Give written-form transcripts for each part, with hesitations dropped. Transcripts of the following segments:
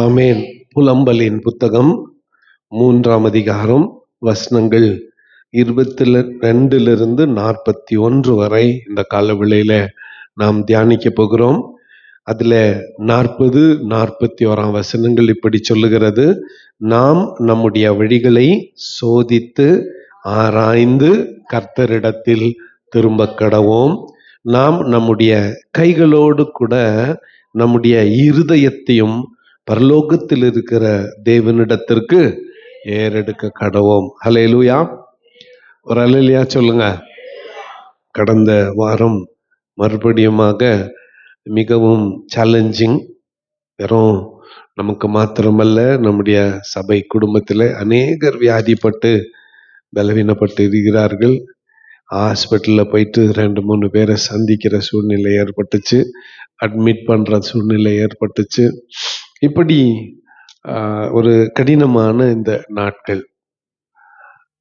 ஆமேன். புலம்பலின் புத்தகம் 3ஆம் அதிகாரம் வசனங்கள் 22 41 வரை இந்த காலவேளையில நாம் தியானிக்க போகிறோம். அதுல 40 41 வசனங்கள் இப்படி சொல்லுகிறது: நாம் நம்முடைய வழிகளை சோதித்து ஆராய்ந்து கர்த்தரிடத்தில் திரும்ப கடவோம். நாம் நம்முடைய கைகளோடு கூட நம்முடைய இருதயத்தையும் பரலோகத்தில் இருக்கிற தேவனிடத்திற்கு ஏறெடுக்க கடவோம். ஹல்லேலூயா. ஒரு அல்லேலூயா சொல்லுங்க. கடந்த வாரம் மறுபடியுமாக மிகவும் சேலஞ்சிங். வெறும் நமக்கு மாத்திரமல்ல, நம்முடைய சபை குடும்பத்தில் அநேகர் வியாதிப்பட்டு பலவீனப்பட்டு இருக்கிறார்கள். ஹாஸ்பிட்டலில் போயிட்டு 2-3 பேரை சந்திக்கிற சூழ்நிலை ஏற்பட்டுச்சு. அட்மிட் பண்ணுற சூழ்நிலை ஏற்பட்டுச்சு. இப்படி ஒரு கடினமான இந்த நாட்கள்,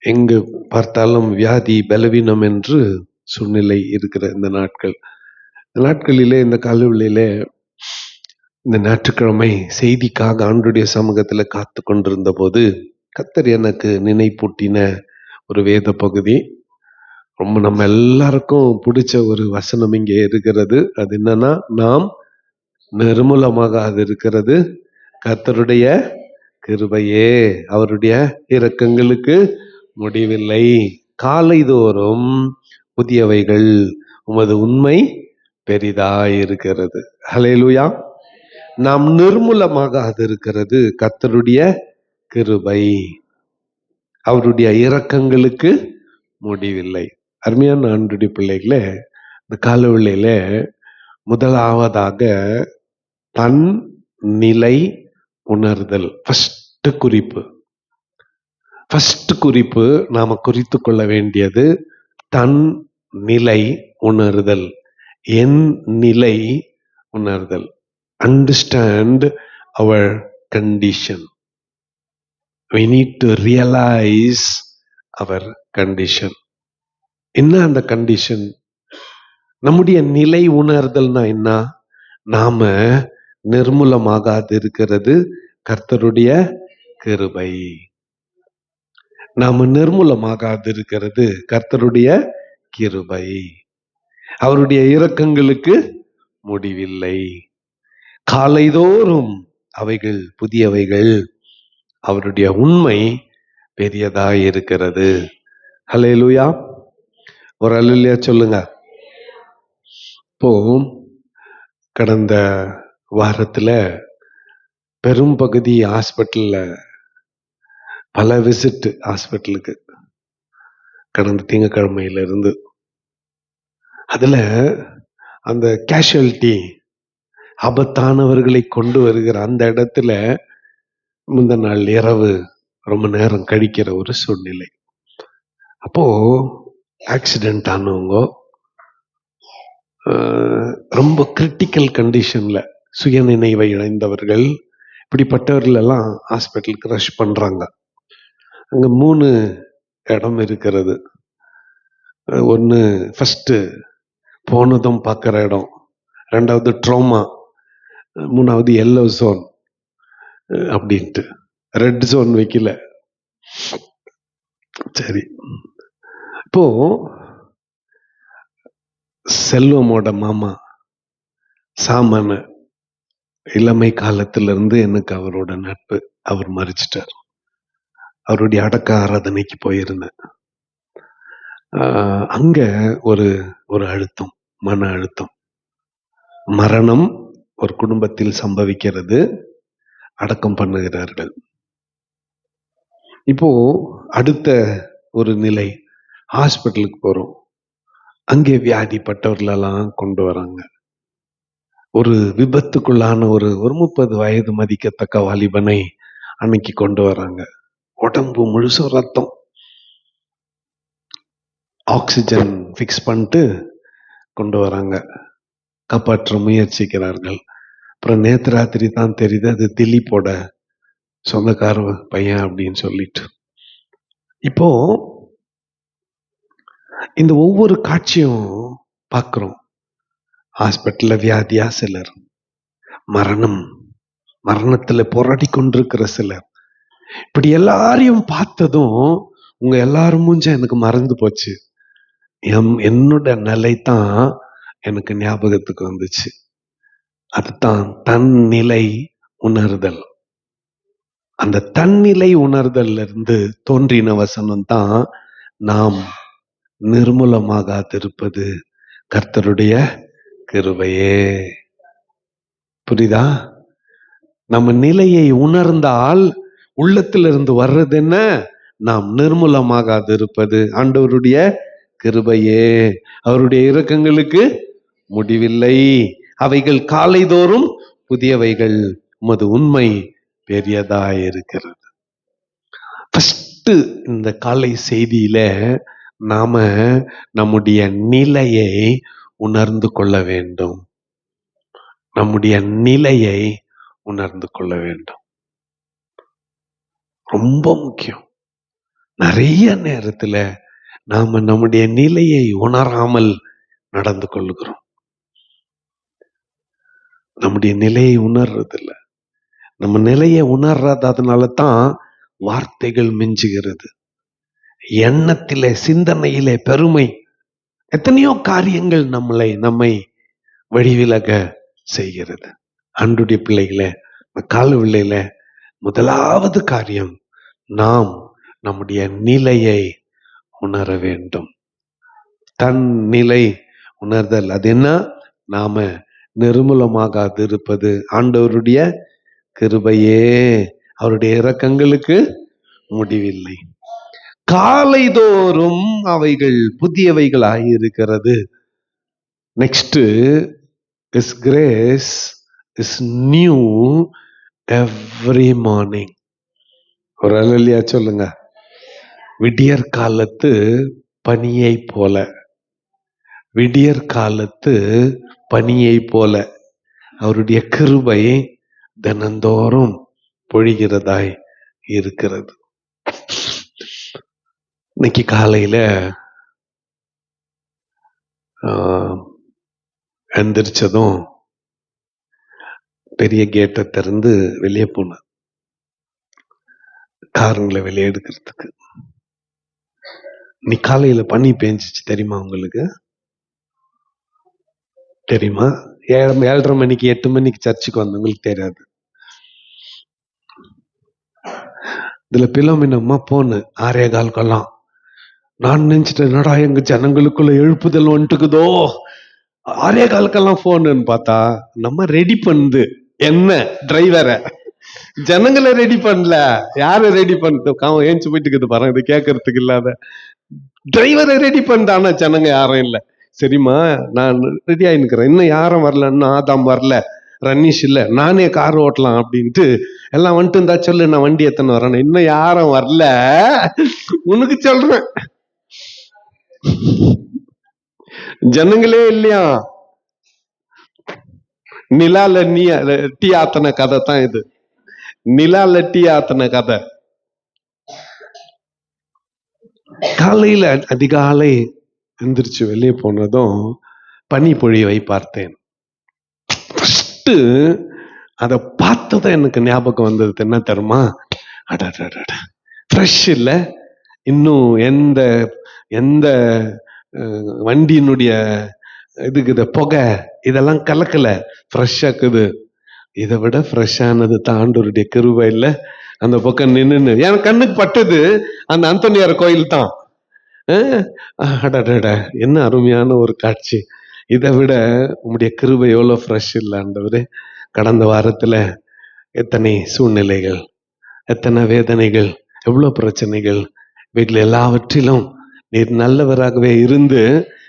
எங்கு பார்த்தாலும் வியாதி பலவீனம் என்று சூழ்நிலை இருக்கிற இந்த நாட்களிலே இந்த காலவெளியிலே இந்த ஞாயிற்றுக்கிழமை செய்திக்காக ஆண்டுடைய சமூகத்தில் காத்து கொண்டிருந்த போது கர்த்தர் எனக்கு நினைப்பூட்டின ஒரு வேத பகுதி. ரொம்ப நம்ம எல்லாருக்கும் பிடிச்ச ஒரு வசனம் இங்கே இருக்கிறது. அது என்னன்னா, நாம் நிர்மூலமாக அது இருக்கிறது கர்த்தருடைய கிருபையே, அவருடைய இரக்கங்களுக்கு முடிவில்லை. காலைதோறும் புதியவைகள் உமது உண்மை பெரிதாய் இருக்கிறது. ஹல்லேலூயா. நாம் நிர்மூலமாக அது இருக்கிறது கர்த்தருடைய கிருபை, அவருடைய இரக்கங்களுக்கு முடிவில்லை. அருமையான ஆண்டுடைய பிள்ளைகளே, இந்த காலவெளியில முதலாவதாக தன் நிலை உணர்தல். ஃபர்ஸ்ட் குறிப்பு நாம குறித்து கொள்ள வேண்டியது தன் நிலை உணர்தல். என் நிலை உணர்தல். Understand our condition. we need to realize our condition. என்ன அந்த கண்டிஷன்? நம்முடைய நிலை உணர்தல்னா என்ன? நாம நிர்மூலமாகாது இருக்கிறது கர்த்தருடைய கிருபை. நாம நிர்மூலமாகாது இருக்கிறது கர்த்தருடைய கிருபை, அவருடைய இரக்கங்களுக்கு முடிவில்லை. காலைதோறும் அவைகள் புதியவைகள், அவருடைய உண்மை பெரியதாய் இருக்கிறது. ஹல்லேலூயா. ஒரு அல்லேலூயா சொல்லுங்க. இப்போ கடந்த வாரத்துல பெரும் பகுதி ஹாஸ்பிட்டல்ல பல விசிட் ஹாஸ்பிட்டலுக்கு கடந்த திங்கட்கிழமையில இருந்து. அதுல அந்த கேஷுவல்டி, ஆபத்தானவர்களை கொண்டு வருகிற அந்த இடத்துல முந்த நாள் இரவு ரொம்ப நேரம் கழிக்கிற ஒரு சூழ்நிலை. அப்போ ஆக்சிடென்ட் ஆனவங்க, ரொம்ப கிரிட்டிக்கல் கண்டிஷன்ல சுயநினைவை இழந்தவர்கள், இப்படிப்பட்டவர்கள் எல்லாம் ஹாஸ்பிட்டலுக்கு ரஷ் பண்றாங்க. அங்க 3 இடம் இருக்கிறது. ஒன்று ஃபர்ஸ்ட் போனதும் பார்க்குற இடம், 2வது ட்ரோமா, 3வது எல்லோ ஜோன் அப்படின்ட்டு. ரெட் ஜோன் வைக்கல. சரி, இப்போ செல்வமோட மாமா சாமான இளமை காலத்திலிருந்து எனக்கு அவரோட நட்பு. அவர் மறிச்சிட்டார். அவருடைய அடக்க ஆராதனைக்கு போயிருந்தேன். அங்க ஒரு அழுத்தம், மன அழுத்தம். மரணம் ஒரு குடும்பத்தில் சம்பவிக்கிறது, அடக்கம் பண்ணுகிறார்கள். இப்போ அடுத்த ஒரு நிலை, ஹாஸ்பிட்டலுக்கு போறோம். அங்கே வியாதிப்பட்டவர்களெல்லாம் கொண்டு வராங்க. ஒரு விபத்துக்குள்ளான ஒரு 30 வயது மதிக்கத்தக்க வாலிபனை அன்னைக்கு கொண்டு வராங்க. உடம்பு முழுசும் ரத்தம். ஆக்சிஜன் ஃபிக்ஸ் பண்ணிட்டு கொண்டு வராங்க, காப்பாற்ற முயற்சிக்கிறார்கள். அப்புறம் நேத்து ராத்திரி தான் தெரியுது அது திலீப்போட சொந்தக்கார பையன் அப்படின்னு சொல்லிட்டு. இப்போ இந்த ஒவ்வொரு காட்சியும் பார்க்கிறோம். ஹாஸ்பிட்டல்ல வியாதியா சிலர், மரணத்துல போராடி கொண்டிருக்கிற சிலர். இப்படி எல்லாரையும் பார்த்ததும் உங்க எல்லாரும் மூஞ்ச எனக்கு மறந்து போச்சு. என்னோட நிலை தான் எனக்கு ஞாபகத்துக்கு வந்துச்சு. அதுதான் தன்னிலை உணர்தல். அந்த தன்னிலை உணர்தல்ல இருந்து தோன்றின வசனம் தான், நாம் நிர்மூலமாகாதிருப்பது கர்த்தருடைய கிருபையே. புரியுதா? நம்ம நிலையை உணர்ந்தால் உள்ளத்திலிருந்து வர்றது என்ன? நாம் நிர்மூலமாகாதிருப்பது ஆண்டவருடைய கிருபையே. அவருடைய இரக்கங்களுக்கு முடிவில்லை, அவைகள் காலைதோறும் புதியவைகள், உமது உண்மை பெரியதாயிருக்கிறது. ஃபர்ஸ்ட் இந்த காலை செய்தியில நாம நம்முடைய நிலையை உணர்ந்து கொள்ள வேண்டும். நம்முடைய நிலையை உணர்ந்து கொள்ள வேண்டும். ரொம்ப முக்கியம். நிறைய நேரத்துல நாம நம்முடைய நிலையை உணராமல் நடந்து கொள்ளுகிறோம். நம்முடைய நிலையை உணர்றதில்ல. நம்ம நிலையை உணர்றதுனால தான் வார்த்தைகள் மிஞ்சுகிறது. எண்ணத்திலே, சிந்தனையிலே பெருமை, எத்தனையோ காரியங்கள் நம்மை வழிவிலக செய்கிறது. அன்றுடைய பிள்ளைகளே, கால பிள்ளையில முதலாவது காரியம், நாம் நம்முடைய நிலையை உணர வேண்டும். தன் நிலை உணர்தல். அது என்ன? நாம நிர்மூலமாகாது இருப்பது ஆண்டவருடைய கிருபையே, அவருடைய இரக்கங்களுக்கு முடிவில்லை, காலைதோறும் அவைகள் புதியவைகளாய் இருக்கிறது. Next, His grace is new every morning. ஒரு அல்லேலூயா சொல்லுங்க. விடியற் காலத்து பனியை போல, விடியற் காலத்து பனியை போல அவருடைய கிருபை தினந்தோறும் பொழிகிறதாய் இருக்கிறது. இன்னைக்கு காலையில எந்திரிச்சதும் பெரிய கேட்டை திறந்து வெளியே போனேன், காருங்களை வெளியே எடுக்கிறதுக்கு. இன்னைக்கு காலையில பனி பெஞ்சிச்சு, தெரியுமா உங்களுக்கு? தெரியுமா? 7:30 மணிக்கு 8 மணிக்கு சர்ச்சுக்கு வந்தவங்களுக்கு தெரியாது. இதுல பிலோமினம்மா போன 6:15. நான் நினைச்சிட்டேன், என்னடா எங்க ஜனங்களுக்குள்ள எழுப்புதல் வந்துட்டுக்குதோ, 6:15 போனுன்னு பார்த்தா நம்ம ரெடி பண்ணுது என்ன டிரைவரை, ஜனங்களை ரெடி பண்ணல. யார ரெடி பண்ணது? ஏஞ்சி போயிட்டு இருக்குது பாருங்க, இது கேட்கறதுக்கு இல்லாத டிரைவரை ரெடி பண்ணிட்டானா ஜனங்க யாரும் இல்லை. சரிம்மா, நான் ரெடி ஆயினுக்கிறேன், இன்னும் யாரும் வரல, இன்னும் ஆதாம் வரல, ரன்னீஷ் இல்ல, நானே கார் ஓட்டலாம் அப்படின்ட்டு எல்லாம் வந்துட்டு இருந்தா சொல்லு, நான் வண்டி எத்தனை வரேன், இன்னும் யாரும் வரல, உனக்கு சொல்றேன். ஜனங்களே இல்லையா? நிலால டீ ஆத்தன கதை தான் இது. நிலால டீ ஆத்தன கதை. காலையில அதிகாலை எந்திரிச்சு வெளியே போனதும் பனி பொழிவை பார்த்தேன். ஃபர்ஸ்ட் அதை பார்த்ததான் எனக்கு ஞாபகம் வந்தது என்ன தெரியுமா? அடடடட, ஃப்ரெஷ் இல்ல, இன்னும் எந்த எந்த வண்டியினுடைய இதுக்கு புகை இதெல்லாம் கலக்கல, ஃப்ரெஷ்ஷாக்குது. இதை விட ஃப்ரெஷ்ஷானது தான் ஆண்டவருடைய கிருபை இல்ல. அந்த பக்கம் நின்னு என் கண்ணுக்கு பட்டது அந்த அந்தோனியார் கோயில் தான். அடடட, என்ன அருமையான ஒரு காட்சி. இதை விட உங்களுடைய கிருபை எவ்வளவு ஃப்ரெஷ் இல்லை ஆண்டவரே. கடந்த வாரத்துல எத்தனை சூழ்நிலைகள், எத்தனை வேதனைகள், எவ்வளவு பிரச்சனைகள், வீட்டுல எல்லாவற்றிலும் நீர் நல்லவராகவே இருந்து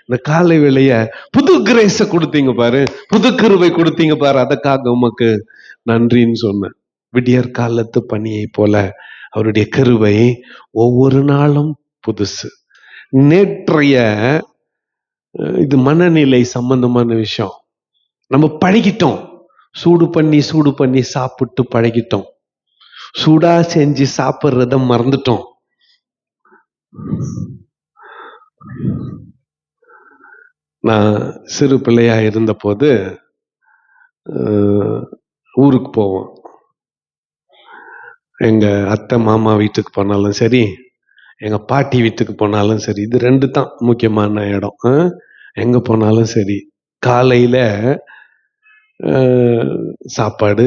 இந்த காலை வேளைய புது கிரேஸ கொடுத்தீங்க பாரு, புது கிருபை கொடுத்தீங்க பாரு, அதுக்காக உமக்கு நன்றின்னு சொன்னேன். விடியற் காலத்து பனியை போல அவருடைய கிருபை ஒவ்வொரு நாளும் புதுசு. நேற்றைய இது மனநிலை சம்பந்தமான விஷயம். நம்ம பழகிட்டோம், சூடு பண்ணி சாப்பிட்டு பழகிட்டோம். சூடா செஞ்சு சாப்பிட்றத மறந்துட்டோம். நான் சிறு பிள்ளையா இருந்த போது ஊருக்கு போவோம். எங்க அத்தை மாமா வீட்டுக்கு போனாலும் சரி, எங்க பாட்டி வீட்டுக்கு போனாலும் சரி, இது 2 தான் முக்கியமான இடம். எங்க போனாலும் சரி, காலையில சாப்பாடு.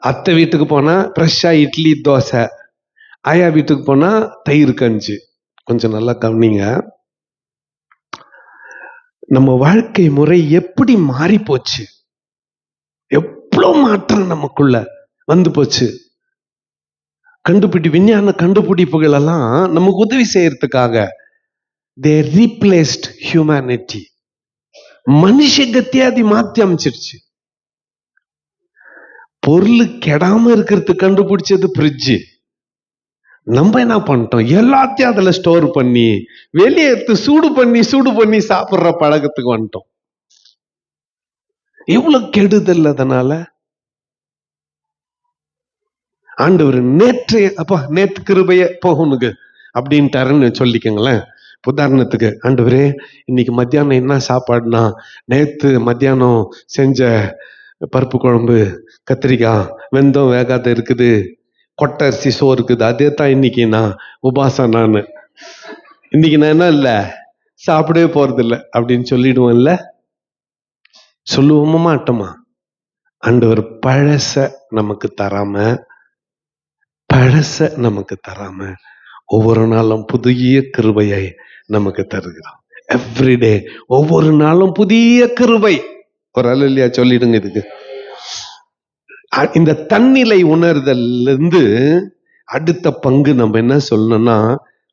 அத்தை வீட்டுக்கு போனா ஃப்ரெஷ்ஷா இட்லி தோசை. ஆயா வீட்டுக்கு போனா தயிர் கஞ்சி. கொஞ்சம் நல்லா கவனிங்க. நம்ம வாழ்க்கை முறை எப்படி மாறி போச்சு, எவ்வளவு மாற்றம் நமக்குள்ள வந்து போச்சு. விஞ்ஞான கண்டுபிடிப்புகள் எல்லாம் நமக்கு உதவி செய்யறதுக்காக they replaced humanity. மனுஷ கத்தியா அது மாத்தி அமைச்சிருச்சு. பொருள் கெடாம இருக்கிறதுக்கு கண்டுபிடிச்சது ஃப்ரிட்ஜ். நம்ம என்ன பண்ணிட்டோம், எல்லாத்தையும் அதுல ஸ்டோர் பண்ணி வெளியே எடுத்து சூடு பண்ணி சாப்பிடுற பழக்கத்துக்கு வந்துட்டோம். எவ்வளவு கெடுதல் அதனால. ஆண்டவர் நேற்று கிருபைய போகணுங்க அப்படின்ட்டாருன்னு சொல்லிக்கங்களேன். உதாரணத்துக்கு, ஆண்டவரே இன்னைக்கு மத்தியானம் என்ன சாப்பாடுனா, நேத்து மத்தியானம் செஞ்ச பருப்பு குழம்பு, கத்திரிக்காய், வெந்தம் வேகாத இருக்குது, கொட்டை அரிசி சோறு இருக்குது, அதே தான் இன்னைக்கு நான் உபாசம். இன்னைக்கு நான் என்ன இல்லை சாப்பிடவே போறது இல்லை அப்படின்னு சொல்லிடுவோம்ல. சொல்லுவோமா மாட்டோமா? ஆண்டவர் பழச நமக்கு தராம ஒவ்வொரு நாளும் புதிய கிருபையை நமக்கு தருகிறான். எவ்ரிடே, ஒவ்வொரு நாளும் புதிய கிருபை. ஒரு அல்லேலூயா சொல்லிடுங்க இதுக்கு. இந்த தன்னிலை உணர்தல் இருந்து அடுத்த பங்கு நம்ம என்ன சொல்லணும்னா,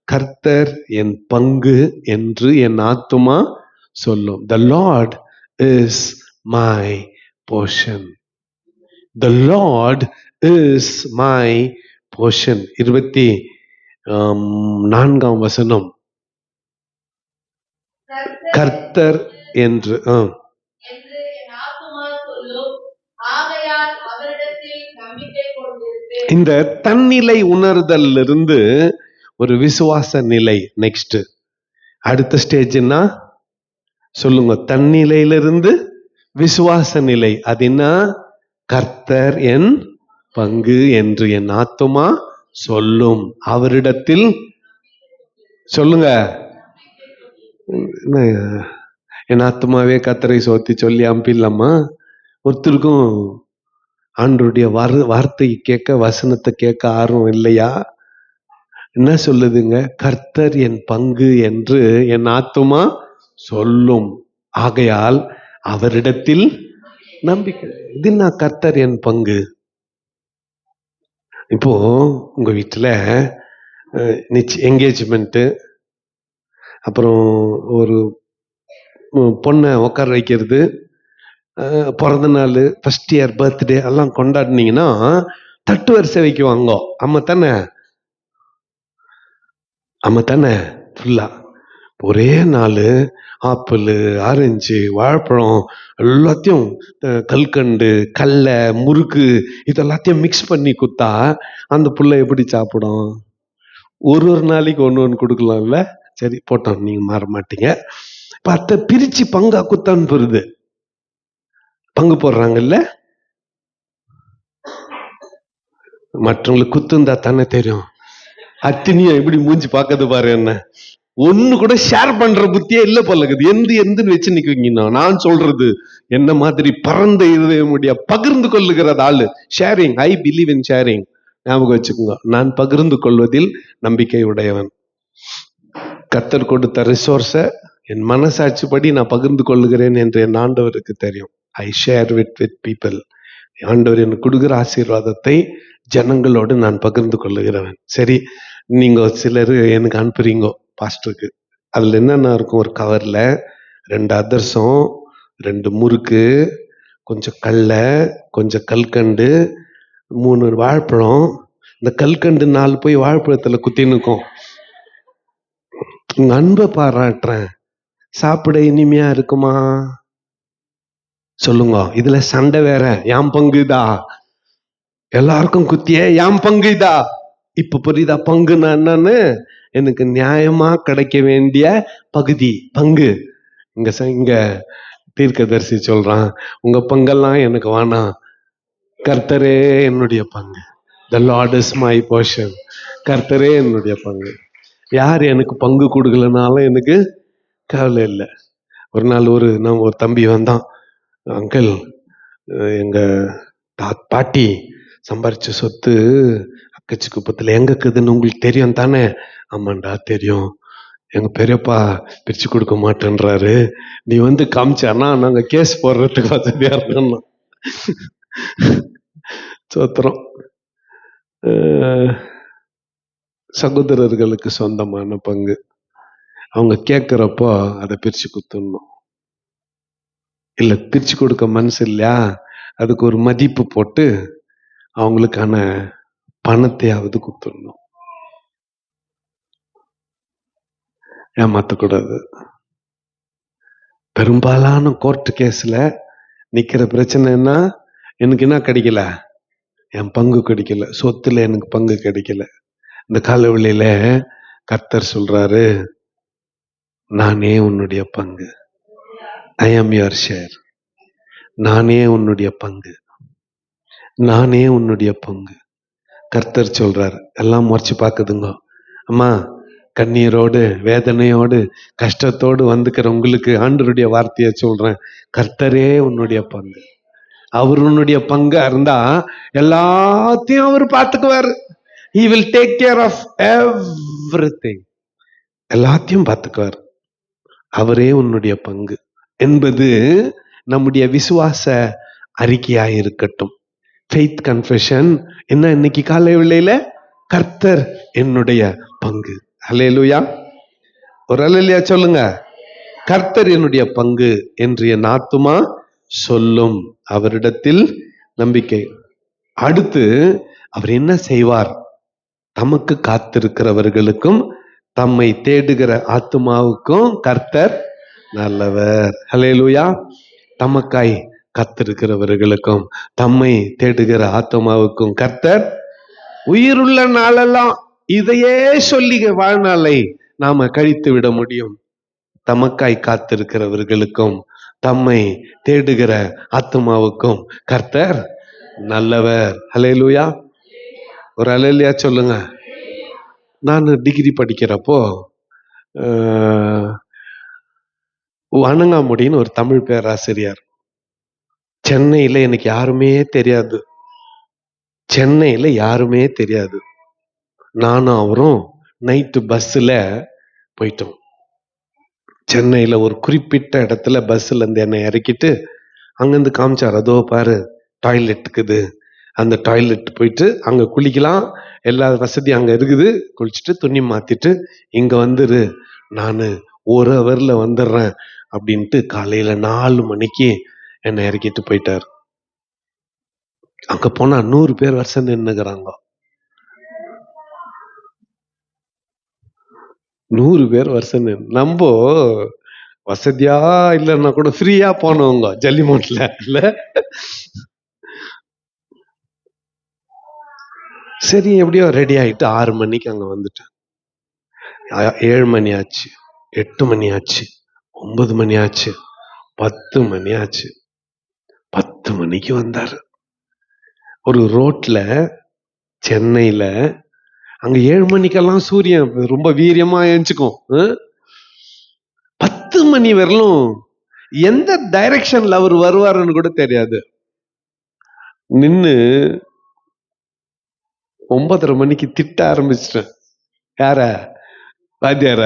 கர்த்தர் என் பங்கு என்று என் ஆத்துமா சொல்லும். The Lord is my portion. The Lord is my portion. 24ஆம் வசனம். கர்த்தர் என்று இந்த தன்னிலை உணர்தல் இருந்து ஒரு விசுவாச நிலை. நெக்ஸ்ட் அடுத்த ஸ்டேஜ்னா சொல்லுங்க. தன்னிலையிலிருந்து விசுவாச நிலை. அது என்ன? கர்த்தர் என் பங்கு என்று என் ஆத்துமா சொல்லும். அவரிடத்தில் சொல்லுங்க. என் ஆத்துமாவே கர்த்தரை சோத்தி சொல்லி அம்பிடலாமா? ஒருத்தருக்கும் ஆண்டவருடைய வார்த்தை கேட்க, வசனத்தை கேட்க ஆர்வம் இல்லையா? என்ன சொல்லுதுங்க? கர்த்தர் என் பங்கு என்று என் ஆத்துமா சொல்லும். ஆகையால் அவரிடத்தில் நம்பிக்கை. இது நான் கர்த்தர் என் பங்கு. இப்போ உங்க வீட்டுல என்கேஜ்மெண்ட், அப்புறம் ஒரு பொண்ணை உட்கார வைக்கிறது, பிறந்த நாள், ஃபர்ஸ்ட் இயர் பர்த்டே எல்லாம் கொண்டாடினீங்கன்னா தட்டு வரிசை வைக்குவாங்க. ஆமா தானே ஃபுல்லா ஒரே நாள் ஆப்பிள், ஆரஞ்சு, வாழைப்பழம் எல்லாத்தையும், கல்கண்டு, கடலை, முறுக்கு இதெல்லாத்தையும் மிக்ஸ் பண்ணி குத்தா அந்த புள்ள எப்படி சாப்பிடும்? ஒரு நாளைக்கு ஒன்று கொடுக்கலாம்ல. சரி போட்டோம், நீங்க மாற மாட்டீங்க. பார்த்த பிரிச்சு பங்கா குத்தான்னு போருது. பங்கு போடுறாங்கல்ல. மற்றவங்களுக்கு குத்துந்தா தானே தெரியும். அத்தினியும் எப்படி மூஞ்சி பார்க்கறது பாரு. என்ன ஒண்ணு கூட ஷேர் பண்ற புத்தியே இல்ல போலக்குது. எந்துன்னு வச்சு நிக்குவீங்க. நான் சொல்றது என்ன மாதிரி பறந்த இதயமுடைய பகிர்ந்து கொள்ளுகிறது ஆளு. Sharing. I believe in sharing. ஞாபகம் வச்சுக்கோங்க. நான் பகிர்ந்து கொள்வதில் நம்பிக்கை உடையவன். கர்த்தர் கொடுத்த ரிசோர்ஸ என் மனசாட்சிப்படி நான் பகிர்ந்து கொள்ளுகிறேன் என்று என் ஆண்டவருக்கு தெரியும். ஐ ஷேர் வித் பீப்புள். ஆண்டவர் எனக்கு கொடுக்குற ஆசீர்வாதத்தை ஜனங்களோடு நான் பகிர்ந்து கொள்ளுகிறவன். சரி, நீங்க சிலர் எனக்கு அனுப்புறீங்க பாஸ்டருக்கு. அதுல என்னென்ன இருக்கும்? ஒரு கவர்ல 2 அதிரசம், 2 முறுக்கு, கொஞ்சம் கடலை, கொஞ்சம் கல்கண்டு, 3 வாழைப்பழம். இந்த கல்கண்டு 4 போய் வாழைப்பழத்துல குத்தி நிற்கும். உங்க அன்பை பாராட்டுறேன். சாப்பிட இனிமையா இருக்குமா? சொல்லுங்க. இதுல சண்டை வேற. என் பங்குதா. எல்லாருக்கும் குத்தியே என் பங்கு இதா. இப்ப புரியுதா பங்குன்னா என்னன்னு? எனக்கு நியாயமா கிடைக்க வேண்டிய பங்கு. இங்க தீர்க்கதரிசி சொல்றான், உங்க பங்கெல்லாம் எனக்கு வேணாம், கர்த்தரே என்னுடைய பங்கு. The Lord is my portion. கர்த்தரே என்னுடைய பங்கு. யார் எனக்கு பங்கு கொடுக்கலனாலும் எனக்கு கவலை இல்லை. ஒரு நாள் ஒரு தம்பி வந்தான், அங்கிள் எங்க பாட்டி சம்பாரிச்ச சொத்து அக்கச்சி குப்பத்துல எங்க இருக்குதுன்னு உங்களுக்கு தெரியும் தானே? ஆமாண்டா தெரியும். எங்க பெரியப்பா பிரிச்சு கொடுக்க மாட்டேன்றாரு, நீ வந்து காமிச்சானா நாங்க கேஸ் போடுறதுக்கு வசதியா இருக்கணும். சோத்திரம். சகோதரர்களுக்கு சொந்தமான பங்கு அவங்க கேட்கிறப்போ அதை பிரிச்சு கொடுத்துடணும். இல்ல பிரிச்சு கொடுக்க மனசு இல்லையா, அதுக்கு ஒரு மதிப்பு போட்டு அவங்களுக்கான பணத்தையாவது கொடுத்துடணும். ஏமாத்தக்கூடாது. பெரும்பாலான கோர்ட் கேஸ்ல நிக்கிற பிரச்சனை என்ன? எனக்கு என்ன கிடைக்கல? என் பங்கு கிடைக்கல, சொத்துல எனக்கு பங்கு கிடைக்கல. இந்த காலவெளியில கர்த்தர் சொல்றாரு, நானே உன்னுடைய பங்கு. ஐ ஆம் யுவர் ஷேர். நானே உன்னுடைய பங்கு, நானே உன்னுடைய பங்கு. கர்த்தர் சொல்றாரு. எல்லாம் முறைச்சு பாக்குதுங்க. அம்மா, கண்ணீரோடு வேதனையோடு கஷ்டத்தோடு வந்துக்கிற உங்களுக்கு ஆண்டவருடைய வார்த்தையை சொல்றேன், கர்த்தரே உன்னுடைய பங்கு. அவர் உன்னுடைய பங்கா இருந்தா எல்லாத்தையும் அவர் பார்த்துக்குவாரு. He will take care of everything. எல்லாத்தையும் பார்த்துக்குவார். அவரே உன்னுடைய பங்கு என்பது நம்முடைய விசுவாச அறிக்கையாக இருக்கட்டும். ஃபெய்த் கன்ஃபெஷன் என்ன இன்னைக்கு காலை வேளையில? கர்த்தர் என்னுடைய பங்கு. அல்லேலூயா. ஒரு அல்லேலூயா சொல்லுங்க. கர்த்தர் என்னுடைய பங்கு என்று என் ஆத்துமா சொல்லும். அவரிடத்தில் நம்பிக்கை. அடுத்து அவர் என்ன செய்வார்? தமக்கு காத்திருக்கிறவர்களுக்கும் தம்மை தேடுகிற ஆத்துமாவுக்கும் கர்த்தர் நல்லவர். அல்லேலூயா. தமக்காய் காத்திருக்கிறவர்களுக்கும் தம்மை தேடுகிற ஆத்துமாவுக்கும் கர்த்தர் உயிருள்ள நாளெல்லாம் இதையே சொல்லி வாழ்நாளை நாம கழித்து விட முடியும். தமக்காய் காத்திருக்கிறவர்களுக்கும் தம்மை தேடுகிற ஆத்துமாவுக்கும் கர்த்தர் நல்லவர். அல்லேலூயா. ஒரு அல்லேலூயா சொல்லுங்க. நான் டிகிரி படிக்கிறப்போ வணங்காமுடின்னு ஒரு தமிழ் பேராசிரியர், சென்னையில எனக்கு யாருமே தெரியாது, சென்னையில யாருமே தெரியாது. நானும் அவரும் நைட்டு பஸ்ல போயிட்டோம். சென்னையில ஒரு குறிப்பிட்ட இடத்துல பஸ்ல இருந்து என்னை இறக்கிட்டு அங்கிருந்து காமிச்சார், அதோ பாரு டாய்லெட் இருக்குது, அந்த டாய்லெட் போயிட்டு அங்க குளிக்கலாம், எல்லா வசதியும் அங்க இருக்குது, குளிச்சுட்டு துணி மாத்திட்டு இங்க வந்துரு, நான் 1 ஹவர்ல வந்துடுறேன் அப்படின்ட்டு காலையில 4 மணிக்கு என்னை இறக்கிட்டு போயிட்டார். அங்க போனா 100 பேர் வருஷம் நின்னுக்கிறாங்க. 100 பேர் வருஷம் நம்ம வசதியா இல்லைன்னா கூட ஃப்ரீயா போனவங்க ஜல்லிமோட்ல இல்ல. சரி, எப்படியோ ரெடி ஆயிட்டு 6 மணிக்கு அங்க வந்துட்டேன். 7 மணி ஆச்சு, 8 மணி ஆச்சு, 9 மணி ஆச்சு, 10 மணி ஆச்சு. 10 மணிக்கு வந்தாரு. ஒரு ரோட்ல சென்னையில அங்க 7 மணிக்கெல்லாம் சூரியன் ரொம்ப வீரியமா எழுச்சுக்கும். 10 மணி வரலும் எந்த டைரக்ஷன்ல அவர் வருவாருன்னு கூட தெரியாது. நின்னு 9:30 மணிக்கு திட்ட ஆரம்பிச்சிட்டேன். யார? வாத்தியார.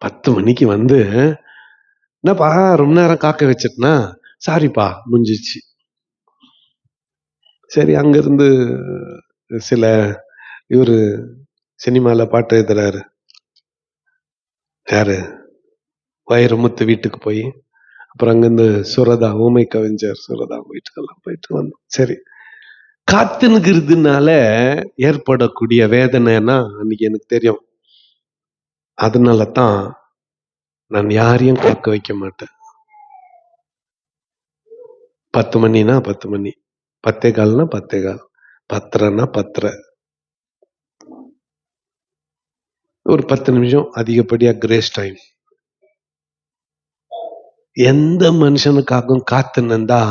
10 மணிக்கு வந்து, என்னப்பா ரொம்ப நேரம் காக்க வச்சிட்டனா? சாரிப்பா முடிஞ்சிச்சு. சரி, அங்கிருந்து சில இவரு சினிமால பாட்டு எழுதுறாரு, யாரு, வைரமுத்து வீட்டுக்கு போய், அப்புறம் அங்கிருந்து சுரதா, ஊமை கவிஞர் சுரதா வீட்டுக்கெல்லாம் போயிட்டு வந்தோம். சரி, காத்துனுக்கிறதுனால ஏற்படக்கூடிய வேதனைன்னா அன்னைக்கு எனக்கு தெரியும். அதனால தான் நான் யாரையும் காக்க வைக்க மாட்டேன். 10 மணினா 10 மணி, 10:15னா 10:15. பத்திரன்னா பத்திர. ஒரு 10 நிமிஷம் அதிகப்படியா கிரேஸ் டைம். எந்த மனுஷனுக்காகவும் காத்து நின்றா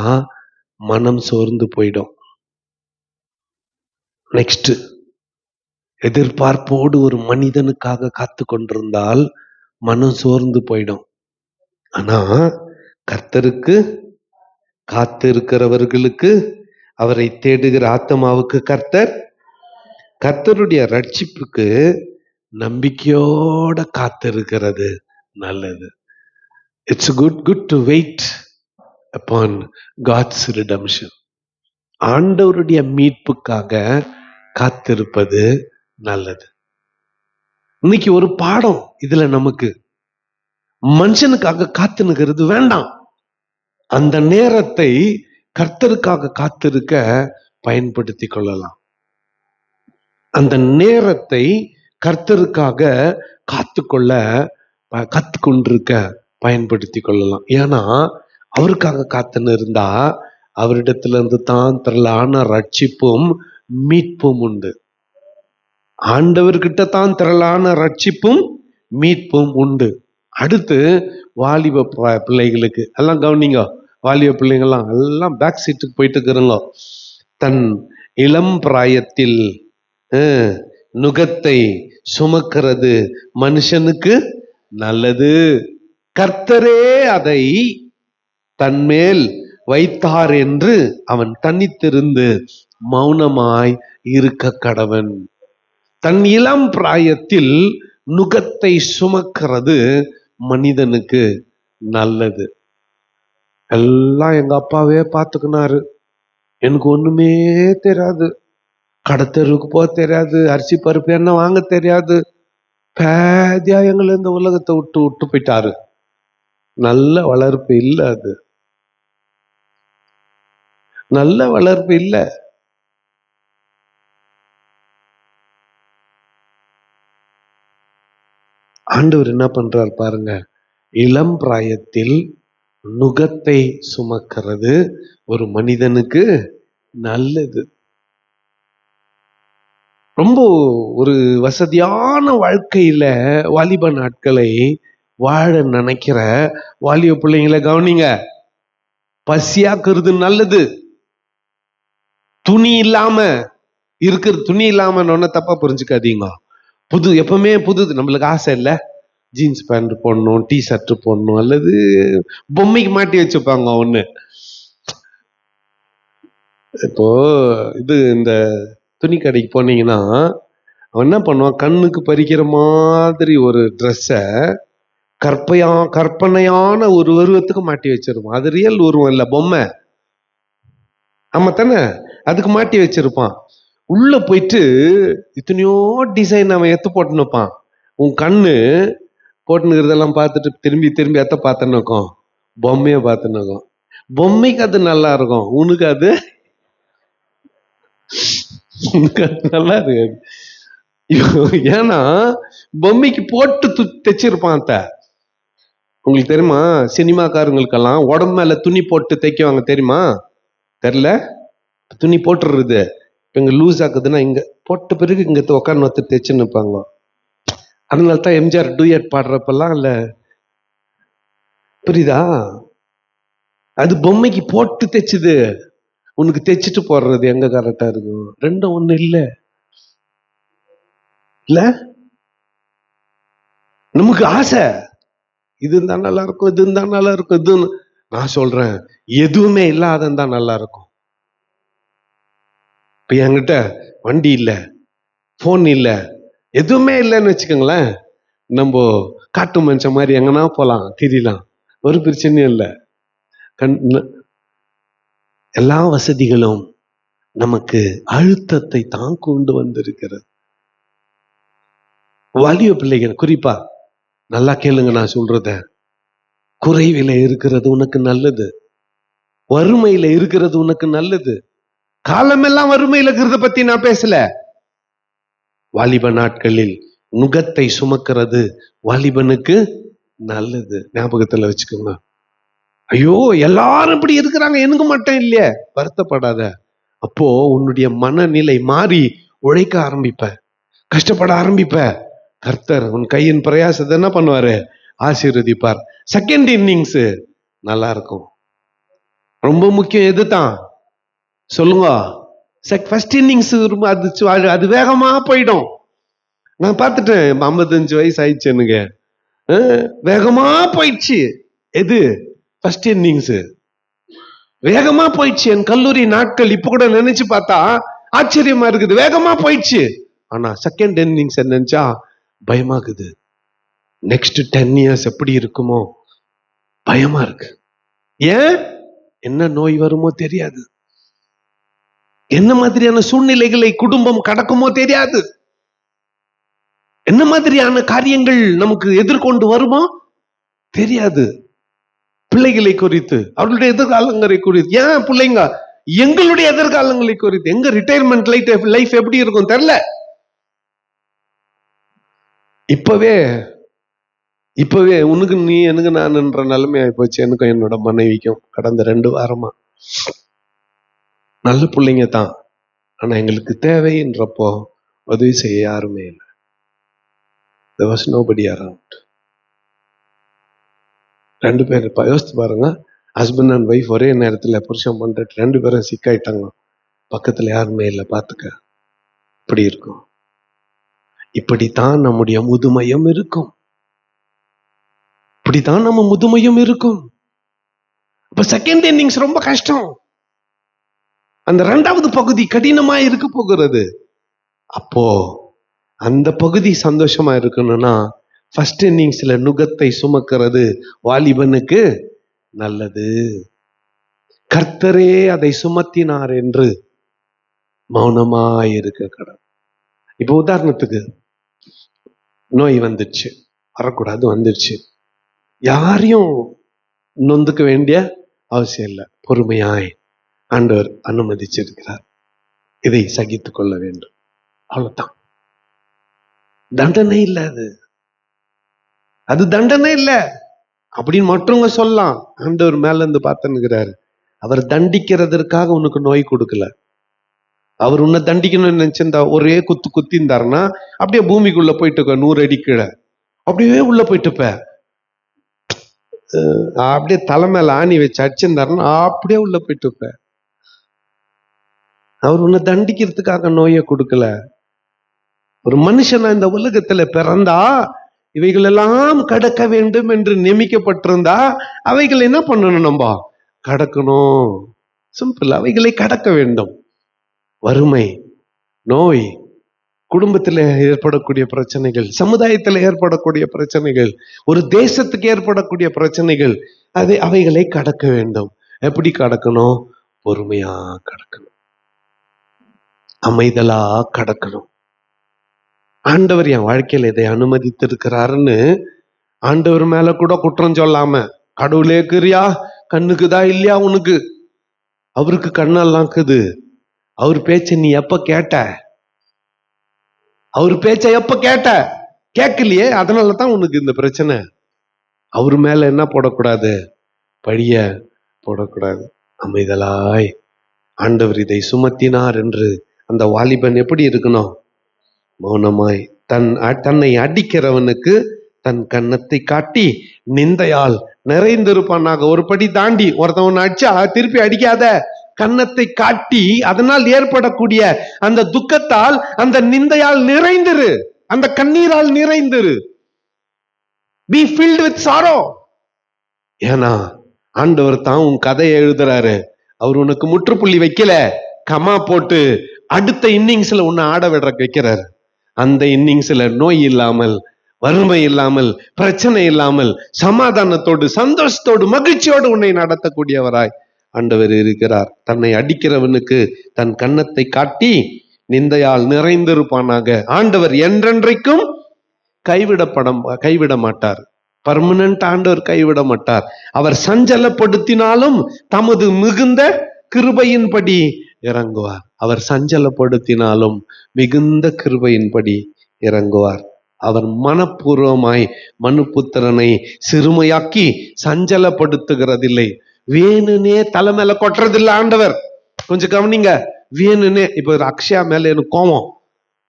மனம் சோர்ந்து போயிடும். நெக்ஸ்ட், எதிர்பார்ப்போடு ஒரு மனிதனுக்காக காத்து கொண்டிருந்தால் மனம் சோர்ந்து போயிடும். ஆனா கர்த்தருக்கு காத்து இருக்கிறவர்களுக்கு, அவரை தேடுகிற ஆத்மாவுக்கு கர்த்தருடைய ரட்சிப்புக்கு நம்பிக்கையோட காத்து இருக்கிறது நல்லது. It's good to wait upon God's redemption. ஆண்டவருடைய மீட்புக்காக காத்திருப்பது நல்லது. இன்னைக்கு ஒரு பாடம் இதுல நமக்கு, மனுஷனுக்காக காத்துனுக்கிறது வேண்டாம். அந்த நேரத்தை கர்த்தருக்காக காத்திருக்க பயன்படுத்திக் கொள்ளலாம். அந்த நேரத்தை கர்த்தருக்காக கத்துக்கொண்டிருக்க பயன்படுத்தி கொள்ளலாம். ஏன்னா அவருக்காக காத்துன்னு இருந்தா அவரிடத்திலிருந்து தான் திரளான ரட்சிப்பும் மீட்பும் உண்டு. ஆண்டவர்கிட்ட தான் திரளான ரட்சிப்பும் மீட்பும் உண்டு. அடுத்து வாலிப பிள்ளைகளுக்கு எல்லாம் கவனிங்க. வாலிப பிள்ளைங்கள்லாம் எல்லாம் பேக் சீட்டுக்கு போயிட்டு இருக்கிறோங்க. தன் இளம் பிராயத்தில் நுகத்தை சுமக்கிறது மனுஷனுக்கு நல்லது. கர்த்தரே அதை தன்மேல் வைத்தார் என்று அவன் தனித்திருந்து மௌனமாய் இருக்க கடவன். தன் இளம் பிராயத்தில் நுகத்தை சுமக்கிறது மனிதனுக்கு நல்லது. எல்லாம் எங்க அப்பாவே பார்த்துக்கினாரு. எனக்கு ஒண்ணுமே தெரியாது, கடத்தருக்கு போக தெரியாது, அரிசி பருப்பு என்ன வாங்க தெரியாது. பேதியா எங்களை இந்த உலகத்தை விட்டு போயிட்டாரு. நல்ல வளர்ப்பு இல்லை, அது நல்ல வளர்ப்பு இல்லை. ஆண்டவர் என்ன பண்றார் பாருங்க, இளம் பிராயத்தில் நுகத்தை சுமக்கிறது ஒரு மனிதனுக்கு நல்லது. ரொம்ப ஒரு வசதியான வாழ்க்கையில வாலிப நாட்களை வாழ நினைக்கிற வாலிப பிள்ளைங்களை கவனிங்க. பசியாக்குறது நல்லது. துணி இல்லாம தப்பா புரிஞ்சுக்காதீங்க. எப்பவுமே புது, நம்மளுக்கு ஆசை இல்ல, ஜீன்ஸ் பேண்ட் போடணும், டி ஷர்ட் போடணும், அல்லது பொம்மைக்கு மாட்டி வச்சுப்பாங்க ஒண்ணு. இப்போ இந்த துணி கடைக்கு போனீங்கன்னா அவன் என்ன பண்ணுவான், கண்ணுக்கு பறிக்கிற மாதிரி ஒரு ட்ரெஸ்ஸ கற்பனையான ஒரு உருவத்துக்கு மாட்டி வச்சிருப்பான். அது ரியல் உருவம் இல்ல, பொம்மை. ஆமா தானே, அதுக்கு மாட்டி வச்சிருப்பான். உள்ள போயிட்டு இத்தனையோ டிசைன் அவன் எத்து போட்டுன்னு வைப்பான். உன் கண்ணு போட்டுனுக்கிறதெல்லாம் பார்த்துட்டு திரும்பி திரும்பி எத்த பார்த்துன்னு இருக்கும், பொம்மைய பார்த்துன்னு இருக்கும். பொம்மைக்கு அது நல்லா இருக்கும், உனக்கு அது நல்லா இருக்காது. ஏன்னா பொம்மைக்கு போட்டு தைச்சிருப்பான். உங்களுக்கு தெரியுமா, சினிமாக்காரங்களுக்கெல்லாம் உடம்பு மேல துணி போட்டு தைக்குவாங்க, தெரியுமா? தெரியல, துணி போட்டுடுறது. இப்ப இங்க லூஸ் ஆக்குதுன்னா இங்க போட்ட பிறகு இங்க உட்காந்து ஒருத்தர் தைச்சுன்னு இருப்பாங்க. அதனால்தான் எம்ஜிஆர் டூயட் பாடுறப்பெல்லாம் இல்ல, புரியுதா? அது பொம்மைக்கு போட்டு தைச்சுது. உனக்கு தைச்சிட்டு போடுறது எங்க கரெக்டா இருக்கும்? ரெண்டும் ஒண்ணு இல்ல. நமக்கு ஆசை, இது இருந்தா நல்லா இருக்கும், இது இருந்தா நல்லா இருக்கும். இது நான் சொல்றேன், எதுவுமே இல்லாததான் தான் நல்லா இருக்கும். இப்ப என்கிட்ட வண்டி இல்ல, போன் இல்ல, எதுவுமே இல்லைன்னு வச்சுக்கோங்களேன், நம்ம காட்டு மனுஷன் மாதிரி எங்கன்னா போலாம், திரியலாம், ஒரு பிரச்சனையும் இல்லை. எல்லா வசதிகளும் நமக்கு அழுத்தத்தை தான் கொண்டு வந்திருக்கிறது. வாலிப பிள்ளைகள் குறிப்பா நல்லா கேளுங்க நான் சொல்றத. குறைவில இருக்கிறது உனக்கு நல்லது, வறுமையில இருக்கிறது உனக்கு நல்லது. காலமெல்லாம் வறுமையில இருக்கிறத பத்தி நான் பேசல. வாலிப நாட்களில் நுகத்தை சுமக்கிறது வாலிபனுக்கு நல்லது. ஞாபகத்துல வச்சுக்கோங்க. ஐயோ எல்லாரும் இப்படி இருக்கிறாங்க, எனக்கு மட்டும் இல்லையே, வருத்தப்படாத. அப்போ உன்னுடைய மனநிலை மாறி உழைக்க ஆரம்பிப்ப, கஷ்டப்பட ஆரம்பிப்ப. கர்த்தர் உன் கையின் பிரயாசத்தை என்ன பண்ணுவாரு? ஆசீர்வதிப்பார். செகண்ட் இன்னிங்ஸ் நல்லா இருக்கும். ரொம்ப முக்கியம் எதுதான் சொல்லுங்க? ஃபர்ஸ்ட் இன்னிங்ஸ் அது வேகமா போயிடும். நான் பார்த்துட்டேன், 55 வயசு ஆயிடுச்சு எனக்கு, வேகமா போயிடுச்சு. எது? ஃபர்ஸ்ட் இன்னிங்ஸ் வேகமா போயிடுச்சு. என் கல்லூரி நாட்கள் இப்ப கூட நினைச்சு பார்த்தா ஆச்சரியமா இருக்குது, வேகமா போயிடுச்சு. ஆனா செகண்ட் இன்னிங்ஸ் நினைச்சா பயமாக்குது. நெக்ஸ்ட் 10 years எப்படி இருக்குமோ பயமா இருக்கு. ஏன்? என்ன நோய் வருமோ தெரியாது, என்ன மாதிரியான சூழ்நிலைகளை குடும்பம் கடக்குமோ தெரியாது, என்ன மாதிரியான காரியங்கள் நமக்கு எதிர்கொண்டு வருமோ தெரியாது. பிள்ளைகளை குறித்து, அவர்களுடைய எதிர்காலங்களை குறித்து, ஏன் பிள்ளைங்க எங்களுடைய எதிர்காலங்களை குறித்து, எங்க ரிட்டையர்மெண்ட் லைஃப் எப்படி இருக்கும் தெரியல. இப்பவே உனக்கு நீ எனக்கு நான்ன்ற நிலைமை ஆயிப்போச்சு. எனக்கும் என்னோட மனைவிக்கும் கடந்த 2 வாரமா. நல்ல பிள்ளைங்க தான், ஆனா எங்களுக்கு தேவைன்றப்போ உதவி செய்ய யாருமே இல்லை. There was nobody around. 2 பேர் யோசித்து பாருங்க, ஹஸ்பண்ட் அண்ட் ஒய்ஃப் ஒரே நேரத்துல புருஷன் பண்ற 2 பேரும் சிக்காயிட்டாங்க, பக்கத்துல யாருமே இல்லை. பாத்துக்க, இப்படி இருக்கும். இப்படித்தான் நம்முடைய முதுமையும் இருக்கும். இப்படித்தான் நம்ம முதுமையும் இருக்கும். இப்ப செகண்ட் இன்னிங்ஸ் ரொம்ப கஷ்டம். அந்த 2வது பகுதி கடினமா இருக்க போகிறது. அப்போ அந்த பகுதி சந்தோஷமா இருக்கணும்னா ஃபர்ஸ்ட் இன்னிங்ஸ்ல நுகத்தை சுமக்கிறது வாலிபனுக்கு நல்லது. கர்த்தரே அதை சுமத்தினார் என்று மௌனமாயிருக்க கடவுள். இப்போ உதாரணத்துக்கு நோய் வந்துச்சு, வரக்கூடாது, வந்துருச்சு. யாரையும் நொந்துக்க வேண்டிய அவசியம் இல்லை. பொறுமையாய் ஆண்டவர் அனுமதிச்சிருக்கிறார், இதை சகித்துக் கொள்ள வேண்டும், அவ்வளவுதான். தண்டனை இல்லை, அது தண்டனை இல்லை அப்படின்னு மற்றவங்க சொல்லலாம். ஆண்டவர் மேல இருந்து பார்த்துன்னுக்கிறாரு. அவர் தண்டிக்கிறதற்காக உனக்கு நோய் கொடுக்கல. அவர் உன்னை தண்டிக்கணும்னு நினைச்சிருந்தா ஒரே குத்திருந்தாருன்னா அப்படியே பூமிக்குள்ள போயிட்டு 100 அடி கீழே அப்படியே உள்ள போயிட்டுப்ப. அப்படியே தலை மேல ஆணி வச்சு அடிச்சிருந்தாருன்னா அப்படியே உள்ள போயிட்டுப்ப. அவர் உன்னை தண்டிக்கிறதுக்காக நோயை கொடுக்கல. ஒரு மனுஷனா இந்த உலகத்துல பிறந்தா இவைகள் எல்லாம் கடக்க வேண்டும் என்று நியமிக்கப்பட்டிருந்தா அவைகள் என்ன பண்ணணும்? நம்ம கடக்கணும். சிம்பிள். அவைகளை கடக்க வேண்டும். வறுமை, நோய், குடும்பத்தில் ஏற்படக்கூடிய பிரச்சனைகள், சமுதாயத்தில் ஏற்படக்கூடிய பிரச்சனைகள், ஒரு தேசத்துக்கு ஏற்படக்கூடிய பிரச்சனைகள், அவைகளை கடக்க வேண்டும். எப்படி கடக்கணும்? பொறுமையா கடக்கணும், அமைதலா கடக்கணும். ஆண்டவர் என் வாழ்க்கையில் இதை அனுமதித்திருக்கிறாருன்னு ஆண்டவர் மேல கூட குற்றம் சொல்லாம, கடவுளே கிரியா கண்ணுக்குதா இல்லையா உனக்கு? அவருக்கு கண்ணெல்லாம் இருக்குது. அவர் பேச்ச நீ எப்ப கேட்ட? அவர் பேச்ச எப்ப கேட்ட? கேட்கலையே, அதனாலதான் உனக்கு இந்த பிரச்சனை. அவர் மேல என்ன போடக்கூடாது? பழிய போடக்கூடாது. அமைதலாய் ஆண்டவர் இதை சுமத்தினார் என்று அந்த வாலிபன் எப்படி இருக்கணும்? மௌனமாய். தன்னை அடிக்கிறவனுக்கு தன் கன்னத்தை காட்டி நிந்தையால் நிறைந்திருப்பானாக. ஒரு படி தாண்டி ஒருத்தவன் அடிச்சா திருப்பி அடிக்காத, கன்னத்தை காட்டி அதனால் ஏற்படக்கூடிய அந்த துக்கத்தால், அந்த நிந்தையால் நிறைந்திரு, அந்த கண்ணீரால் நிறைந்திரு. Be filled with sorrow. ஏன்னா ஆண்டவர் தான் உன் கதையை எழுதுறாரு. அவர் உனக்கு முற்றுப்புள்ளி வைக்கல, கமா போட்டு அடுத்த இன்னிங்ஸ்ல உன்னை ஆட விடுற வைக்கிறாரு. அந்த இன்னிங்ஸ்ல நோய் இல்லாமல், வறுமை இல்லாமல், பிரச்சனை இல்லாமல், சமாதானத்தோடு, சந்தோஷத்தோடு, மகிழ்ச்சியோடு உன்னை நடத்தக்கூடியவராய் ஆண்டவர் இருக்கிறார். தன்னை அடிக்கிறவனுக்கு தன் கன்னத்தை காட்டி நிந்தையால் நிறைந்திருப்பானாக. ஆண்டவர் என்றென்றைக்கும் கைவிட மாட்டார். பர்மனன்ட் ஆண்டவர் கைவிட மாட்டார். அவர் சஞ்சலப்படுத்தினாலும் தமது மிகுந்த கிருபையின்படி இறங்குவார். அவர் சஞ்சலப்படுத்தினாலும் மிகுந்த கிருபையின்படி இறங்குவார். அவர் மனப்பூர்வமாய் மனுபுத்திரனை சிறுமையாக்கி சஞ்சலப்படுத்துகிறதில்லை. வேணுனே தலை மேல கொட்டுறதில்லை ஆண்டவர். கொஞ்சம் கவனிங்க. வேணுனே, இப்ப அக்ஷயா மேல எனக்கு கோவம்,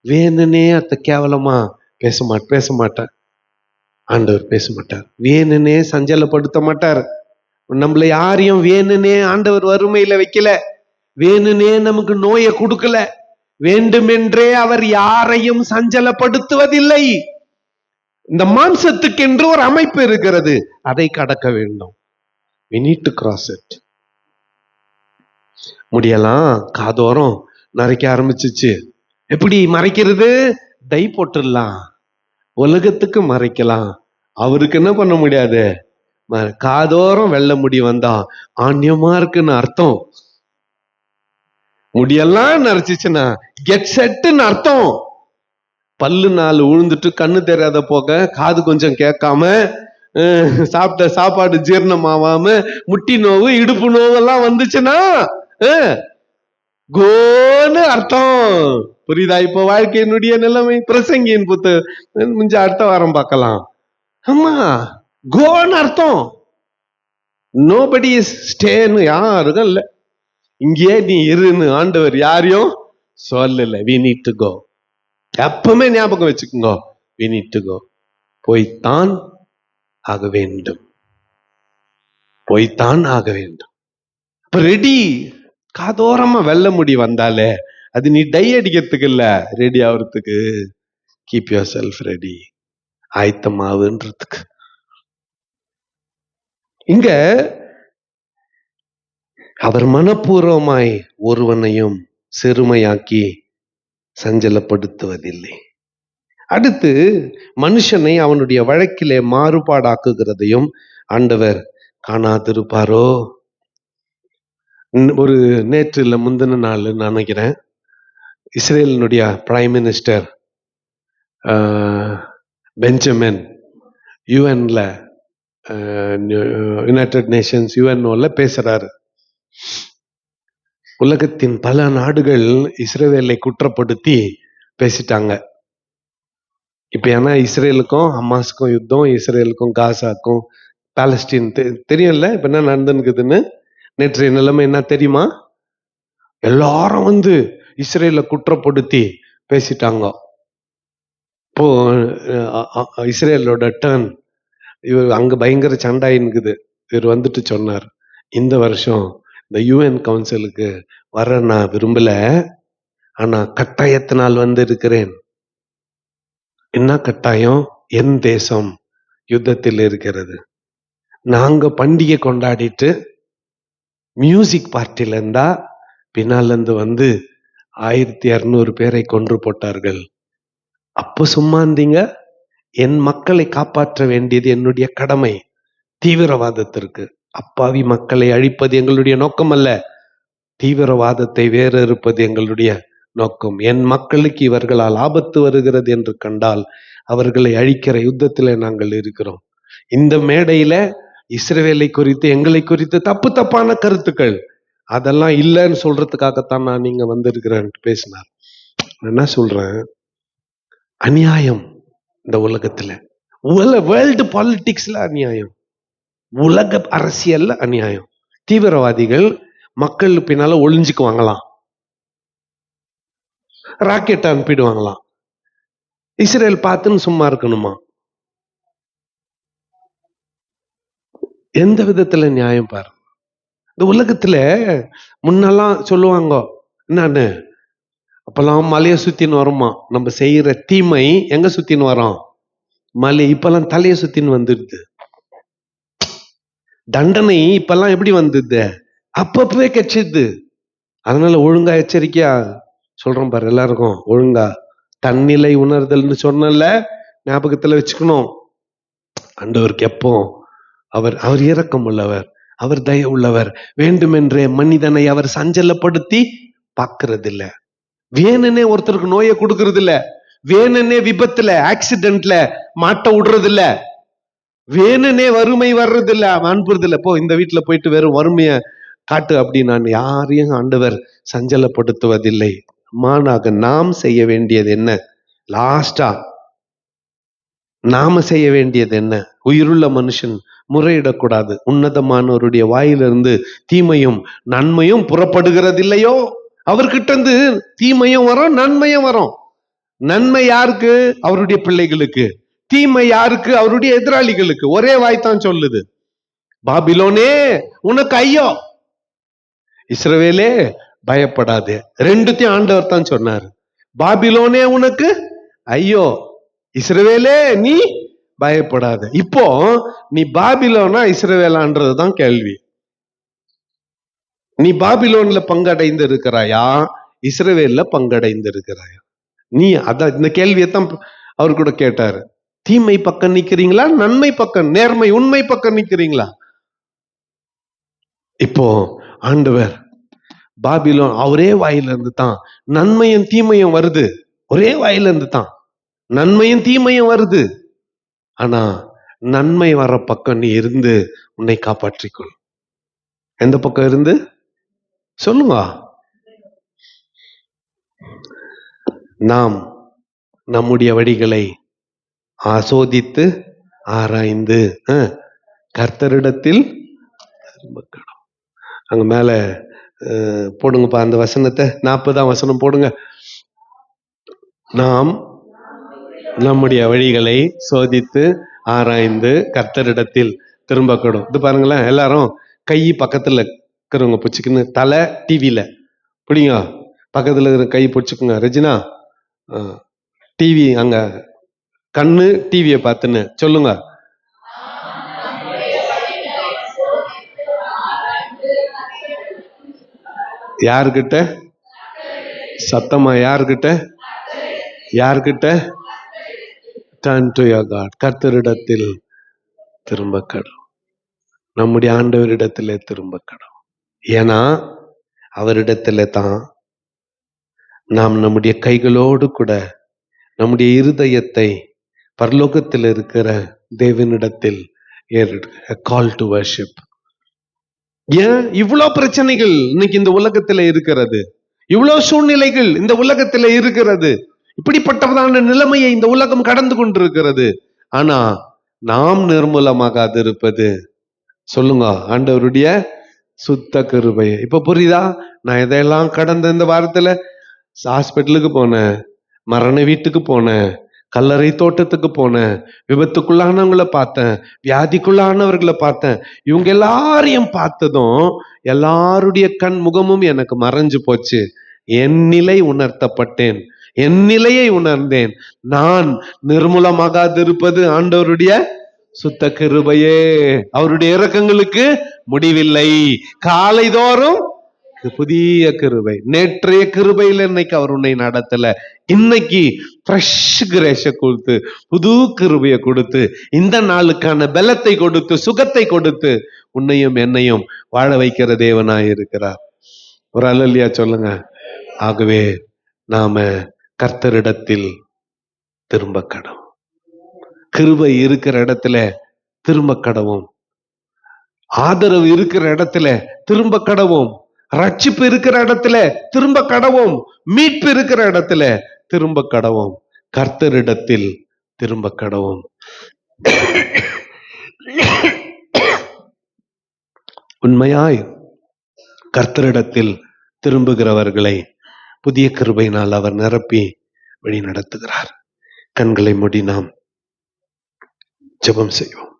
வேணுனே அத்த கேவலமா பேச மாட்டேன். ஆண்டவர் பேச மாட்டார். வேணுனே சஞ்சலப்படுத்த மாட்டார். நம்மள யாரையும் வேணுனே ஆண்டவர் வறுமையில வைக்கல, வேணுனே நமக்கு நோயை கொடுக்கல. வேண்டுமென்றே அவர் யாரையும் சஞ்சலப்படுத்துவதில்லை. இந்த மாம்சத்துக்கு என்று ஒரு அமைப்பு இருக்கிறது, அதை கடக்க வேண்டும். we need to cross it. முடியலாம் காதோரம் நரைக்க ஆரம்பிச்சிச்சு. எப்படி மறைக்கிறது? டை போட்டுடலாம், உலகத்துக்கு மறைக்கலாம். அவருக்கு என்ன பண்ண முடியாது? காதோரம் வெள்ள முடி வந்தா ஆன்யமா இருக்குன்னு அர்த்தம். முடியெல்லாம் நரைச்சிச்சுன்னா கெட் செட்னு அர்த்தம். பல்லு 4 உழுந்துட்டு கண்ணு தெரியாத போக, காது கொஞ்சம் கேட்காம, சாப்பிட்ட சாப்பாடு ஜீரணமாவாம, முட்டி நோவு இடுப்பு நோவெல்லாம் வந்துச்சுன்னா கோன்னு அர்த்தம். புரியுதா? இப்போ வாழ்க்கையினுடைய நிலைமை. பிரசங்கியின் முஞ்ச அடுத்த வாரம் பார்க்கலாம். ஆமா, கோன்னு அர்த்தம். நோபடி இஸ் ஸ்டேன்னு யாருக்கும் இல்ல. இங்கே நீ இருன்னு ஆண்டவர் யாரையும் சொல்லல. we need to go. எப்பவுமே ஞாபகம் வச்சுக்கோங்க, we need to go. போய்த்தான் ஆக வேண்டும், போய்த்தான் ஆக வேண்டும். ரெடி. காதோரமா வெள்ள முடி வந்தாலே அது நீ டை அடிக்கிறதுக்கு இல்ல, ரெடி ஆகுறதுக்கு. கீப் யுவர் செல்ஃப் ரெடி, ஆயத்தமாவுன்றதுக்கு. இங்க அவர் மனப்பூர்வமாய் ஒருவனையும் சிறுமையாக்கி சஞ்சலப்படுத்துவதில்லை. அடுத்து, மனுஷனை அவனுடைய வழக்கிலே மாறுபாடாக்குகிறதையும் ஆண்டவர் காணாதிருப்பாரோ? ஒரு நேற்று இல்ல முந்தின நாள் நினைக்கிறேன், இஸ்ரேலினுடைய பிரைம் மினிஸ்டர் பெஞ்சமின் யுஎன்ல, யுனைடெட் நேஷன்ஸ் யுஎன்ஓல பேசுறாரு. உலகத்தின் பல நாடுகள் இஸ்ரேலை குற்றப்படுத்தி பேசிட்டாங்க. இப்ப ஏன்னா இஸ்ரேலுக்கும் ஹமாஸுக்கும் யுத்தம், இஸ்ரேலுக்கும் காசாக்கும் பாலஸ்தீன் தெரியும்ல இப்ப என்ன நடந்துக்குதுன்னு. நேற்றைய நிலைமை என்ன தெரியுமா? எல்லாரும் வந்து இஸ்ரேலை குற்றப்படுத்தி பேசிட்டாங்க. இப்போ இஸ்ரேலோட டர்ன், இவர் அங்க பயங்கர சண்டாயின்னுக்குது. இவர் வந்துட்டு சொன்னார், இந்த வருஷம் இந்த யுஎன் கவுன்சிலுக்கு வர நான் விரும்பல, ஆனா கட்டாயத்தினால் வந்து இருக்கிறேன். என்ன கட்டாயம்? என் தேசம் யுத்தத்தில் இருக்கிறது. நாங்க பண்டிகை கொண்டாடிட்டு மியூசிக் பார்ட்டில இருந்தா பின்னால இருந்து வந்து 1200 பேரை கொன்று போட்டார்கள். அப்போ சும்மா இருந்தீங்க? என் மக்களை காப்பாற்ற வேண்டியது என்னுடைய கடமை. தீவிரவாதத்திற்கு, அப்பாவி மக்களை அழிப்பது எங்களுடைய நோக்கம் அல்ல, தீவிரவாதத்தை வேற இருப்பது எங்களுடைய நோக்கம். என் மக்களுக்கு இவர்களால் ஆபத்து வருகிறது என்று கண்டால் அவர்களை அழிக்கிற யுத்தத்திலே நாங்கள் இருக்கிறோம். இந்த மேடையில இஸ்ரவேலை குறித்து, எங்களை குறித்து தப்பான கருத்துக்கள் அதெல்லாம் இல்லைன்னு சொல்றதுக்காகத்தான் நான் நீங்க வந்திருக்கிறேன் பேசினார். என்ன சொல்றேன்? அநியாயம் இந்த உலகத்துல, வேர்ல்டு பாலிடிக்ஸ்ல அநியாயம், உலக அரசியல்ல அநியாயம். தீவிரவாதிகள் மக்கள் பின்னால ஒளிஞ்சுக்குவாங்களாம், ராக்கெட் அனுப்பிடுவாங்களாம். இஸ்ரேல் பார்த்துன்னு சும்மா இருக்கணுமா? எந்த விதத்துல நியாயம் பாரு. இந்த உலகத்துல முன்னெல்லாம் சொல்லுவாங்க என்னன்னு, அப்பெல்லாம் மலையை சுத்தின்னு வருமா, நம்ம செய்யற தீமை எங்க சுத்தின்னு வரோம்? மலை. இப்பெல்லாம் தலையை சுத்தின்னு வந்துடுது. தண்டனை இப்பெல்லாம் எப்படி வந்தது? அப்பப்பவே கிடைச்சது. அதனால ஒழுங்கா எச்சரிக்கையா சொல்றோம் பாரு எல்லாருக்கும், ஒழுங்கா தன்னிலை உணர்தல்னு சொன்னல, ஞாபகத்துல வச்சுக்கணும். ஆண்டவருக்கு எப்போ அவர் இரக்கம் உள்ளவர், அவர் தய உள்ளவர். வேண்டுமென்றே மனிதனை அவர் சஞ்சலப்படுத்தி பார்க்கறது இல்ல. வேணுனே ஒருத்தருக்கு நோயை கொடுக்கறது இல்ல, வேணுனே விபத்துல ஆக்சிடென்ட்ல மாட்ட விடுறது இல்ல, வேணுனே வறுமை வர்றது இல்ல, அனுப்புறது இல்ல. போ இந்த வீட்டுல போயிட்டு வெறும் வறுமைய காட்டு அப்படி நான் யாரையும் ஆண்டவர் சஞ்சலப்படுத்துவதில்லை. மானாக நாம் செய்ய வேண்டியது என்ன? லாஸ்டா நாம செய்ய வேண்டியது என்ன? உயிருள்ள மனுஷன் முறையிடக்கூடாது. உன்னதமானவருடைய வாயிலிருந்து தீமையும் நன்மையும் புறப்படுகிறது இல்லையோ, அவர்கிட்ட இருந்து தீமையும் வரும், நன்மையும் வரும். நன்மை யாருக்கு? அவருடைய பிள்ளைகளுக்கு. தீமை யாருக்கு? அவருடைய எதிராளிகளுக்கு. ஒரே வாய்த்தான் சொல்லுது, பாபிலோனே உனக்கு ஐயோ, இஸ்ரவேலே பயப்படாதே. ரெண்டுத்தையும் ஆண்டவர் தான் சொன்னாரு. பாபிலோனே உனக்கு ஐயோ, இஸ்ரவேலே நீ பயப்படாத. இப்போ நீ பாபிலோனா இஸ்ரவேலான்றதுதான் கேள்வி. நீ பாபிலோன்ல பங்கடைந்து இருக்கிறாயா, இஸ்ரவேல்ல பங்கடைந்து இருக்கிறாயா? நீ அதான் இந்த கேள்வியைத்தான் அவர் கூட கேட்டாரு. தீமை பக்கம் நிக்கிறீங்களா, நன்மை பக்கம், நேர்மை உண்மை பக்கம் நிக்கிறீங்களா? இப்போ ஆண்டவர் பாபிலோன் அவரே வாயில இருந்து தான் நன்மையும் தீமையும் வருது. ஒரே வாயில இருந்து தான் நன்மையும் தீமையும் வருது. ஆனா நன்மை வர பக்கம் நீ இருந்து உன்னை காப்பாற்றிக்கொள். எந்த பக்கம் இருந்து சொல்லுங்க. நாம் நம்முடைய வழிகளை ஆசோதித்து ஆராய்ந்து கர்த்தரிடத்தில் அங்க மேல போடுங்கப்பா அந்த வசனத்தை, 40ஆம் வசனம் போடுங்க. நாம் நம்முடைய வழிகளை சோதித்து ஆராய்ந்து கர்த்தரிடத்தில் திரும்பக்கூடும். இது பாருங்களேன், எல்லாரும் கை பக்கத்துல இருக்கிறவங்க பிடிச்சிக்கின்னு, தலை டிவியில பிடிங்க, பக்கத்துல இருக்கிற கை பிடிச்சிக்குங்க. ரெஜினா டிவி அங்க கண்ணு டிவியை பார்த்துன்னு சொல்லுங்க. யாருக்கிட்ட சத்தமா? யாருக்கிட்ட? யாருக்கிட்ட? Turn to your God. கர்த்தரிடத்தில் திரும்ப கடும். நம்முடைய ஆண்டவரிடத்திலே திரும்ப கடும். ஏன்னா அவரிடத்துல தான் நாம் நம்முடைய கைகளோடு கூட நம்முடைய இருதயத்தை பரலோகத்தில் இருக்கிற தேவனிடத்தில் கால் டு வர்ஷிப். ஏன் இவ்வளவு பிரச்சனைகள் இன்னைக்கு இந்த உலகத்துல இருக்கிறது? இவ்வளவு சூழ்நிலைகள் இந்த உலகத்துல இருக்கிறது. இப்படிப்பட்டதான நிலைமையை இந்த உலகம் கடந்து கொண்டிருக்கிறது. ஆனா நாம் நிர்மூலமாகாது இருப்பது சொல்லுங்க ஆண்டவருடைய சுத்த கிருபை. இப்ப புரியுதா? நான் இதெல்லாம் கடந்த இந்த வாரத்துல ஹாஸ்பிட்டலுக்கு போனேன், மரண வீட்டுக்கு போனேன், கல்லறை தோட்டத்துக்கு போனேன், விபத்துக்குள்ளானவங்களை பார்த்தேன், வியாதிக்குள்ளானவர்களை பார்த்தேன். இவங்க எல்லாரையும் பார்த்ததும் எல்லாருடைய கண் முகமும் எனக்கு மறைஞ்சு போச்சு. என் நிலை உணர்த்தப்பட்டேன், என் நிலையை உணர்ந்தேன். நான் நிர்மூலமாகாதிருப்பது ஆண்டவருடைய சுத்த கிருபையே. அவருடைய இரக்கங்களுக்கு முடிவில்லை. காலைதோறும் புதிய கிருபை. நேற்றைய கிருபையில இன்னைக்கு அவர் உன்னை நடத்தல, இன்னைக்கு ஃப்ரெஷ் கிரேஷ கொடுத்து புது கிருபையை கொடுத்து இந்த நாளுக்கான பலத்தை கொடுத்து சுகத்தை கொடுத்து உன்னையும் என்னையும் வாழ வைக்கிற தேவனாய் இருக்கிறார். ஒரு அல்லேலூயா சொல்லுங்க. ஆகவே நாம கர்த்தரிடத்தில் திரும்ப கடவும். கிருபை இருக்கிற இடத்துல திரும்ப கடவும். ஆதரவு இருக்கிற இடத்துல திரும்ப கடவும். ரட்சிப்பு இருக்கிற இடத்துல திரும்ப கடவும். மீட்பு இருக்கிற இடத்துல திரும்ப கடவும். கர்த்தரிடத்தில் திரும்ப கடவும். உண்மையாய் கர்த்தரிடத்தில் திரும்புகிறவர்களை புதிய கிருபையினால் அவர் நிரப்பி வழி நடத்துகிறார். கண்களை மூடி நாம் ஜெபம் செய்வோம்.